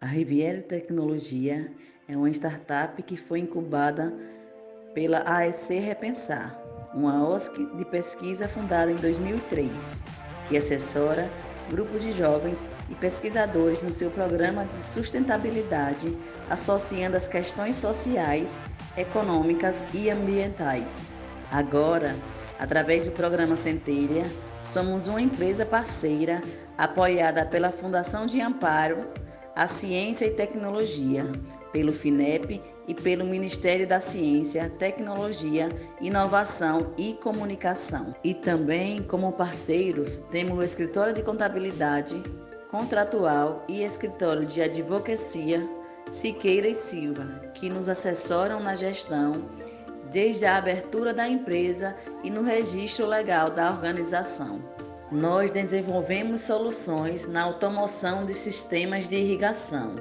A Riviera Tecnologia é uma startup que foi incubada pela AEC Repensar, uma OSC de pesquisa fundada em 2003, que assessora grupos de jovens e pesquisadores no seu programa de sustentabilidade, associando as questões sociais, econômicas e ambientais. Agora, através do programa Centelha, somos uma empresa parceira apoiada pela Fundação de Amparo à Ciência e Tecnologia, pelo FINEP e pelo Ministério da Ciência, Tecnologia, Inovação e Comunicação. E também, como parceiros, temos o Escritório de Contabilidade Contratual e Escritório de Advocacia Siqueira e Silva, que nos assessoram na gestão desde a abertura da empresa e no registro legal da organização. Nós desenvolvemos soluções na automoção de sistemas de irrigação,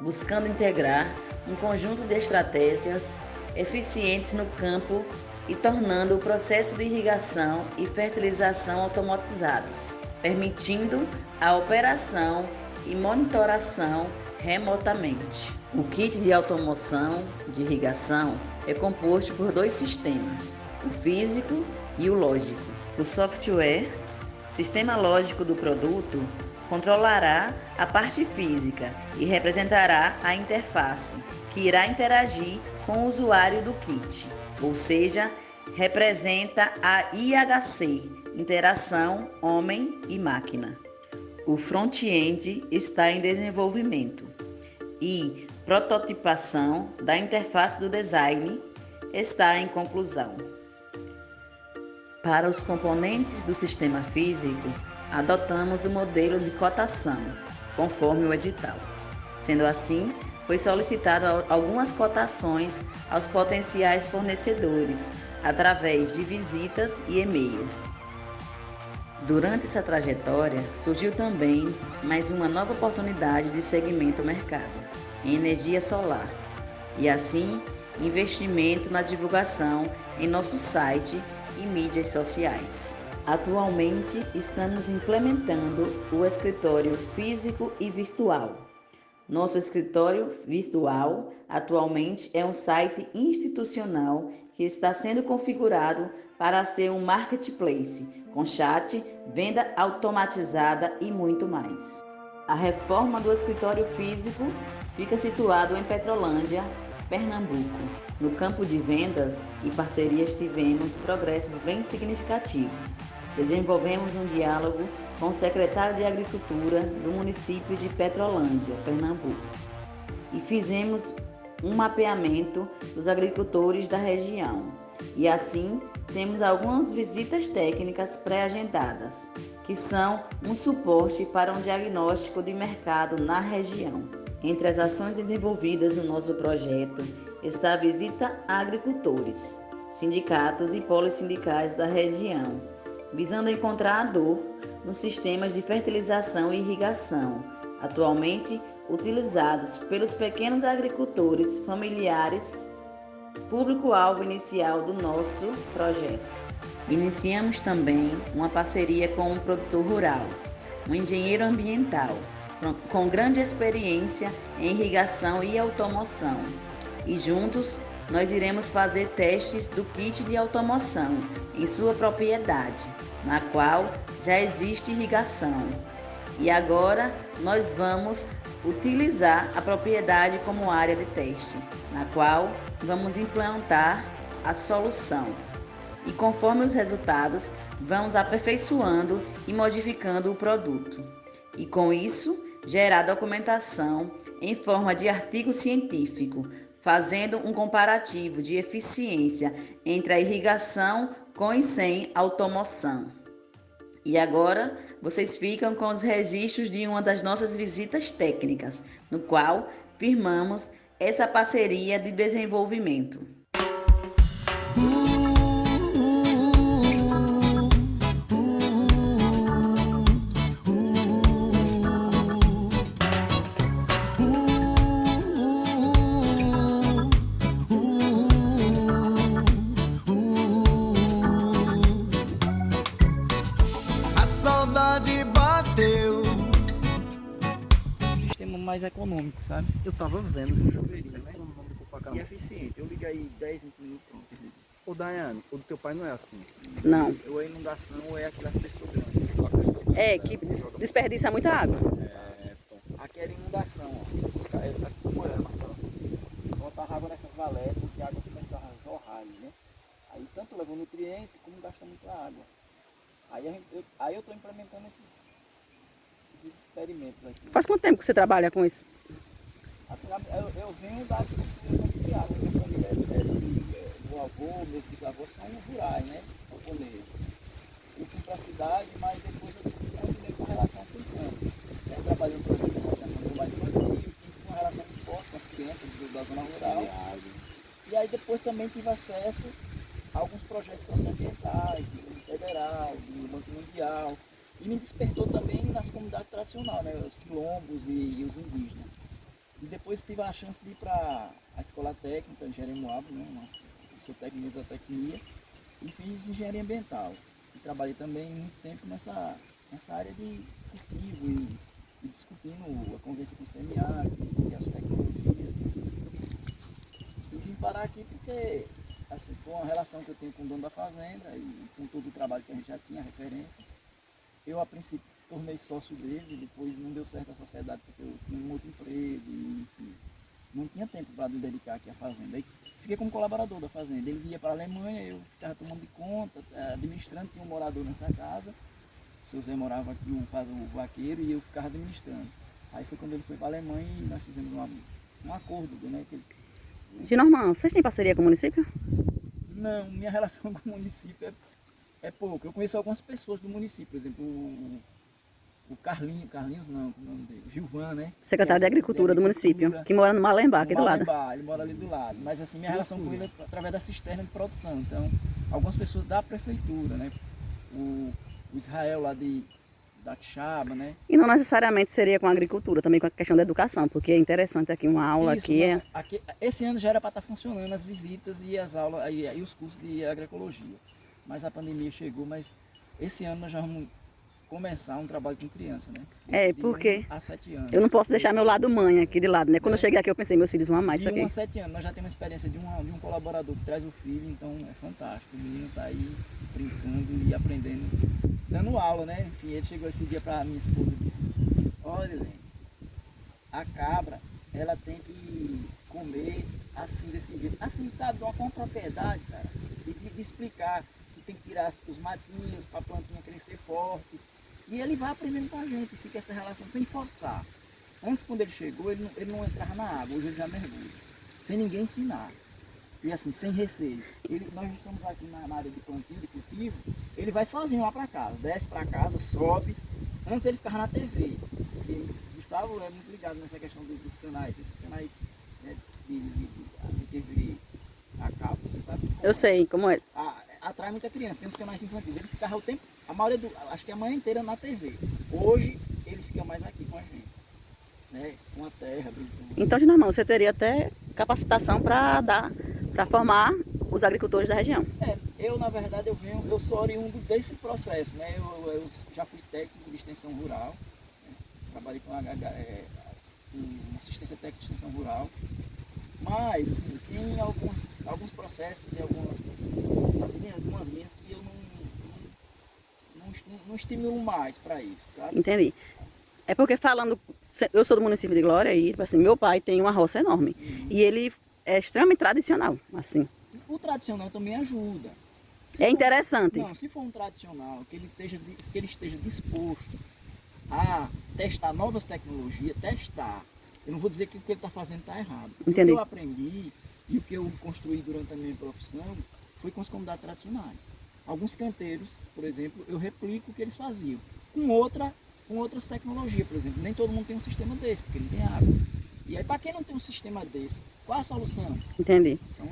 buscando integrar um conjunto de estratégias eficientes no campo e tornando o processo de irrigação e fertilização automatizados, permitindo a operação e monitoração remotamente. O kit de automoção de irrigação é composto por dois sistemas, o físico e o lógico. O software, sistema lógico do produto, controlará a parte física e representará a interface, que irá interagir com o usuário do kit, ou seja, representa a IHC, interação homem e máquina. O front-end está em desenvolvimento e prototipação da interface do design está em conclusão. Para os componentes do sistema físico, adotamos o modelo de cotação, conforme o edital. Sendo assim, foi solicitado algumas cotações aos potenciais fornecedores, através de visitas e e-mails. Durante essa trajetória, surgiu também mais uma nova oportunidade de segmento mercado, em energia solar, e assim, investimento na divulgação em nosso site e mídias sociais. Atualmente, estamos implementando o escritório físico e virtual. Nosso escritório virtual atualmente é um site institucional que está sendo configurado para ser um marketplace, com chat, venda automatizada e muito mais. A reforma do escritório físico fica situado em Petrolândia, Pernambuco. No campo de vendas e parcerias tivemos progressos bem significativos. Desenvolvemos um diálogo com o secretário de Agricultura do município de Petrolândia, Pernambuco, e fizemos um mapeamento dos agricultores da região. E assim, temos algumas visitas técnicas pré-agendadas, que são um suporte para um diagnóstico de mercado na região. Entre as ações desenvolvidas no nosso projeto está a visita a agricultores, sindicatos e polissindicais da região, visando encontrar a dor nos sistemas de fertilização e irrigação, atualmente utilizados pelos pequenos agricultores familiares, público-alvo inicial do nosso projeto. Iniciamos também uma parceria com um produtor rural, um engenheiro ambiental, com grande experiência em irrigação e automoção, e juntos nós iremos fazer testes do kit de automoção em sua propriedade, na qual já existe irrigação. E agora nós vamos utilizar a propriedade como área de teste, na qual vamos implantar a solução. E conforme os resultados, vamos aperfeiçoando e modificando o produto. E com isso, gerar documentação em forma de artigo científico, fazendo um comparativo de eficiência entre a irrigação com e sem automoção. E agora, vocês ficam com os registros de uma das nossas visitas técnicas, no qual firmamos essa parceria de desenvolvimento. A saudade bateu. Temos mais a econômico, sabe? Eu tava vendo esse chuveirinho, né? E eficiente. Eu ligo aí 10, 20 minutos, pronto. Ô Daiane, o do teu pai não é assim? Não. Ou é inundação ou é aquelas pessoas grandes. É, que desperdiça muita água. Aqui era inundação, ó. Aqui como é, Marcelo? Botava água nessas valetas e a água começava a jorrar ali, né? Aí tanto leva nutriente como gasta muita água. Aí eu tô implementando esses experimentos aqui. Faz quanto tempo que você trabalha com isso? Assim, eu venho da agricultura familiar, né? Minha família meu avô, meus bisavós são rurais, né? Camponeses. Eu fui para a cidade, mas depois eu continuei com a relação com o campo. Eu trabalhei no projeto de associação do trabalho infantil, tive uma relação muito forte com as crianças da zona rural. E aí depois também tive acesso a alguns projetos socioambientais, do federal, do Banco Mundial. E me despertou também nas comunidades tradicionais, né? Os quilombos e os indígenas. E depois tive a chance de ir para a escola técnica de Jeremoabo, né? Sou técnico em isotecnia e fiz engenharia ambiental. E trabalhei também muito tempo nessa área de cultivo e discutindo a convivência com o CMA e as tecnologias. E vim parar aqui porque assim, foi uma relação que eu tenho com o dono da fazenda e com todo o trabalho que a gente já tinha, referência. Eu, a princípio, tornei sócio dele, depois não deu certo a sociedade porque eu tinha um outro emprego e enfim, não tinha tempo para me dedicar aqui à fazenda. Aí fiquei como colaborador da fazenda. Ele ia para a Alemanha, eu ficava tomando de conta, administrando, tinha um morador nessa casa. O seu Zé morava aqui, o vaqueiro, e eu ficava administrando. Aí foi quando ele foi para a Alemanha e nós fizemos um acordo, né? Ginormão, vocês têm parceria com o município? Não, minha relação com o município é pouco. Eu conheço algumas pessoas do município, por exemplo, o Carlinhos não, como é o nome dele? Gilvan, né? Secretário de Agricultura do município, que mora no Malembá, aqui do lado. Ele mora ali do lado. Mas assim, minha relação com ele é através da cisterna de produção. Então, algumas pessoas da prefeitura, né? O Israel lá da Quixaba, né? E não necessariamente seria com a agricultura, também com a questão da educação, porque é interessante aqui uma aula Isso, aqui. Aqui. Esse ano já era para estar funcionando as visitas e as aulas e os cursos de agroecologia. Mas a pandemia chegou, mas esse ano nós já vamos começar um trabalho com criança, né? É, porque há 7 anos. eu não posso deixar meu lado mãe aqui de lado, né? Quando eu cheguei aqui eu pensei, meus filhos vão amar isso aqui. Há 7 anos, nós já temos uma experiência de um colaborador que traz o filho, então é fantástico. O menino está aí brincando e aprendendo, dando aula, né? Enfim, ele chegou esse dia para minha esposa e disse, olha, Helene, a cabra, ela tem que comer assim, desse jeito. Assim, sabe, com uma propriedade, cara. E de explicar que tem que tirar os matinhos para a plantinha crescer forte. E ele vai aprendendo com a gente, fica essa relação sem forçar. Antes, quando ele chegou, ele não entrava na água, hoje ele já mergulha. Sem ninguém ensinar. E assim, sem receio. Nós estamos aqui na área de plantio, de cultivo, ele vai sozinho lá para casa, desce para casa, sobe. Antes ele ficava na TV. E Gustavo é muito ligado nessa questão dos canais, esses canais, né, de TV a cabo, você sabe? Eu sei como é. Atrai muita criança, tem os canais infantis. Ele ficava o tempo, a maioria acho que a manhã inteira na TV. Hoje ele fica mais aqui com a gente, né? Com a terra, brincando. Então, Ginormão, você teria até capacitação para formar os agricultores da região. Eu na verdade eu sou oriundo desse processo, né? Eu já fui técnico de extensão rural, né? Trabalhei com assistência técnica de extensão rural. Mas, assim, tem alguns processos e algumas linhas que eu não estimulo mais para isso, sabe? Entendi. É porque falando, eu sou do município de Glória e, tipo assim, meu pai tem uma roça enorme. E ele é extremamente tradicional, assim. O tradicional também ajuda. Interessante. Se for um tradicional, que ele esteja disposto a testar novas tecnologias, eu não vou dizer que o que ele está fazendo está errado. Entendi. O que eu aprendi e o que eu construí durante a minha profissão foi com as comunidades tradicionais. Alguns canteiros, por exemplo, eu replico o que eles faziam. Com outras tecnologias, por exemplo. Nem todo mundo tem um sistema desse, porque não tem água. E aí, para quem não tem um sistema desse, qual a solução? Entendi. São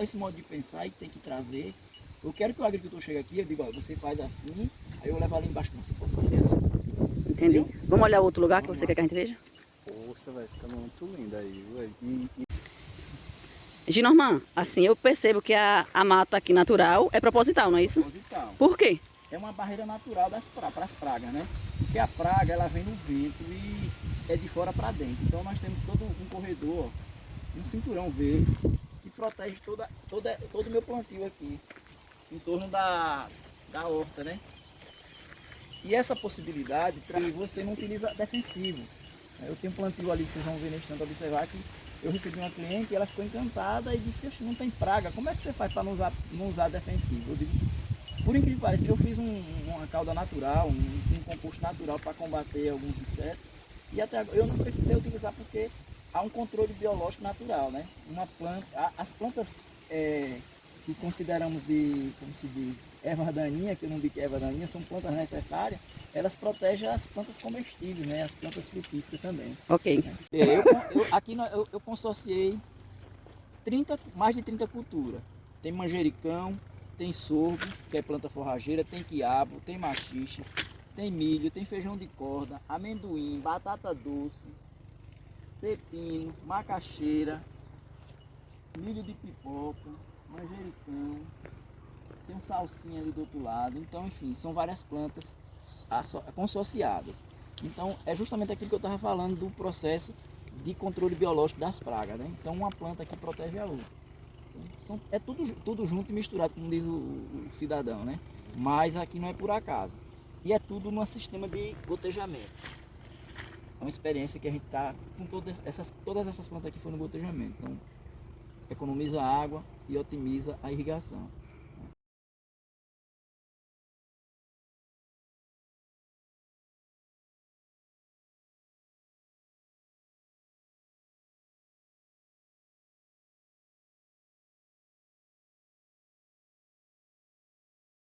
esse modo de pensar e tem que trazer. Eu quero que o agricultor chegue aqui e diga, olha, você faz assim, aí eu levo ali embaixo, você pode fazer assim. Entendi. Entendeu? Vamos olhar outro lugar que você quer que a gente veja? Poxa, vai ficar muito lindo aí, velho. Ginormã, assim, eu percebo que a mata aqui natural é proposital, não é isso? Proposital. Por quê? É uma barreira natural para as pragas, né? Porque a praga, ela vem no vento e é de fora para dentro. Então nós temos todo um corredor, um cinturão verde, que protege todo o meu plantio aqui, em torno da horta, né? E essa possibilidade, você não utiliza defensivo. Eu tenho um plantio ali que vocês vão ver nesse instante, observar que eu recebi uma cliente e ela ficou encantada e disse: não tem praga, como é que você faz para não usar defensivo? Eu digo, por incrível que pareça, eu fiz uma cauda natural, um composto natural para combater alguns insetos, e até agora eu não precisei utilizar porque há um controle biológico natural, né? Uma planta, as plantas que consideramos de, como se diz, erva daninha, que eu não digo que é erva daninha, são plantas necessárias, elas protegem as plantas comestíveis, né? As plantas frutíferas também. Ok. Aqui eu consorciei mais de 30 culturas. Tem manjericão, tem sorgo, que é planta forrageira, tem quiabo, tem maxixe, tem milho, tem feijão de corda, amendoim, batata doce, pepino, macaxeira, milho de pipoca, manjericão, tem um salsinha ali do outro lado. Então, enfim, são várias plantas consorciadas. Então, é justamente aquilo que eu estava falando do processo de controle biológico das pragas, né? Então, uma planta que protege a outra. Então, é tudo junto e misturado, como diz o cidadão, né? Mas aqui não é por acaso. E é tudo num sistema de gotejamento. É uma experiência que a gente está com todas essas plantas aqui foram no gotejamento. Então, economiza água e otimiza a irrigação.